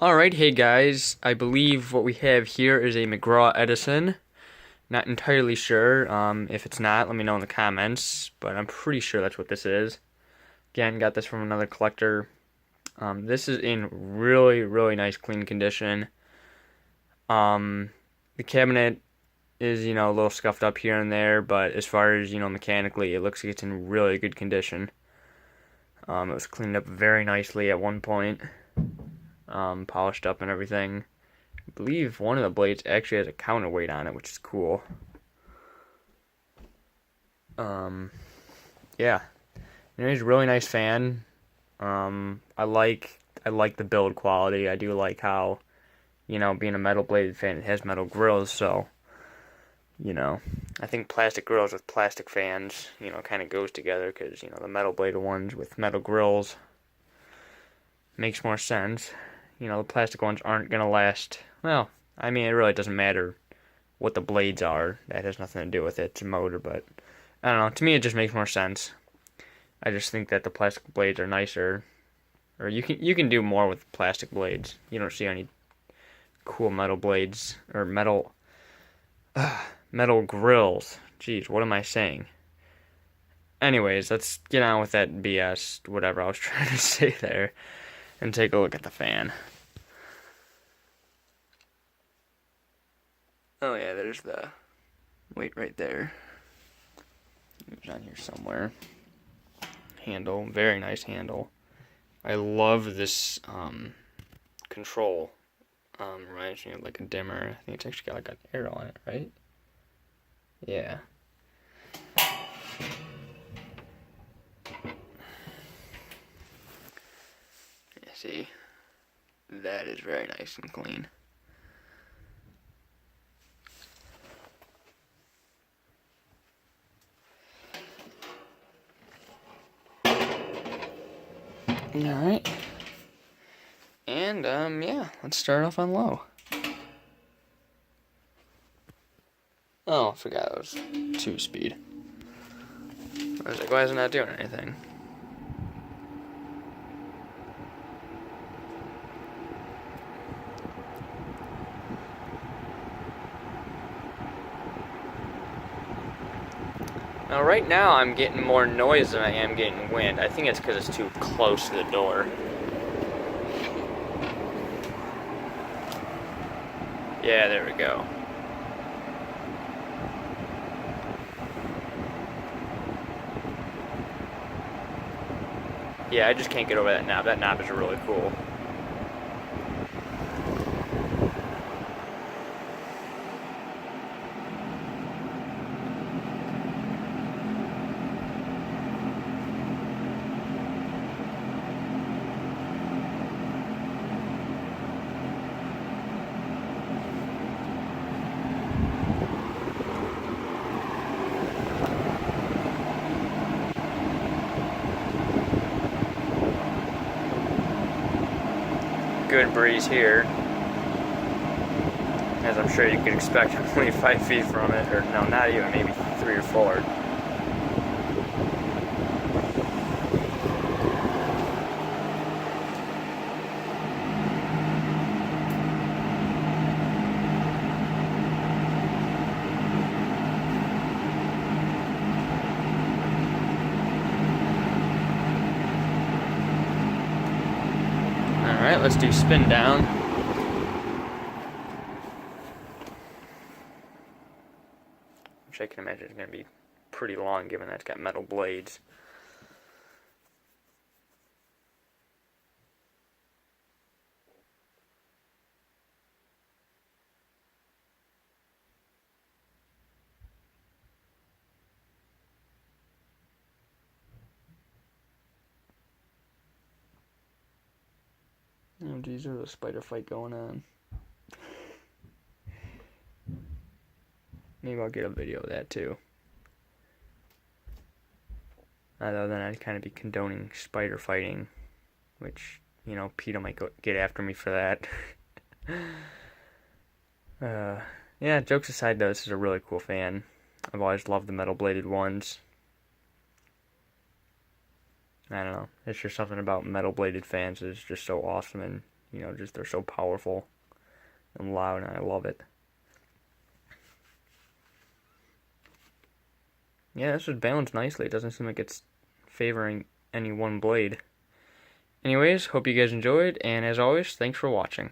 Alright, hey guys, I believe what we have here is a McGraw Edison. Not entirely sure. If it's not, let me know in the comments, but I'm pretty sure that's what this is. Again, got this from another collector. This is in really, really nice clean condition. The cabinet is, a little scuffed up here and there, but as far as, mechanically, it looks like it's in really good condition. It was cleaned up very nicely at one point. Polished up and everything. I believe one of the blades actually has a counterweight on it, which is cool. Yeah, he's a really nice fan. I like the build quality. I do like how, being a metal bladed fan, it has metal grills. So, I think plastic grills with plastic fans, kind of goes together because the metal bladed ones with metal grills makes more sense. The plastic ones aren't going to last. Well, I mean, it really doesn't matter what the blades are. That has nothing to do with it. It's a motor, but I don't know. To me, it just makes more sense. I just think that the plastic blades are nicer. Or you can do more with plastic blades. You don't see any cool metal blades or metal grills. Jeez, what am I saying? Anyways, let's get on with that BS, whatever I was trying to say there, and take a look at the fan. Oh yeah, there's the weight right there. It's on here somewhere. Handle, very nice handle. I love this control. Reminds me of like a dimmer. I think it's actually got like an arrow on it, right? Yeah. See, that is very nice and clean. Alright. And, yeah, let's start off on low. Oh, I forgot it was 2-speed. I was like, why is it not doing anything? Now, right now, I'm getting more noise than I am getting wind. I think it's because it's too close to the door. Yeah, there we go. Yeah, I just can't get over that knob. That knob is really cool. Good breeze here, as I'm sure you could expect. I'm only 5 feet from it, or no, not even, maybe 3 or 4. Alright, let's do spin down. Which I can imagine is going to be pretty long given that it's got metal blades. Oh geez, there's a spider fight going on. Maybe I'll get a video of that too. Although then I'd kind of be condoning spider fighting, which, PETA might get after me for that. Yeah, jokes aside though, this is a really cool fan. I've always loved the metal bladed ones. I don't know. It's just something about metal bladed fans is just so awesome and just they're so powerful and loud, and I love it. Yeah, this is balanced nicely. It doesn't seem like it's favoring any one blade. Anyways, hope you guys enjoyed, and as always, thanks for watching.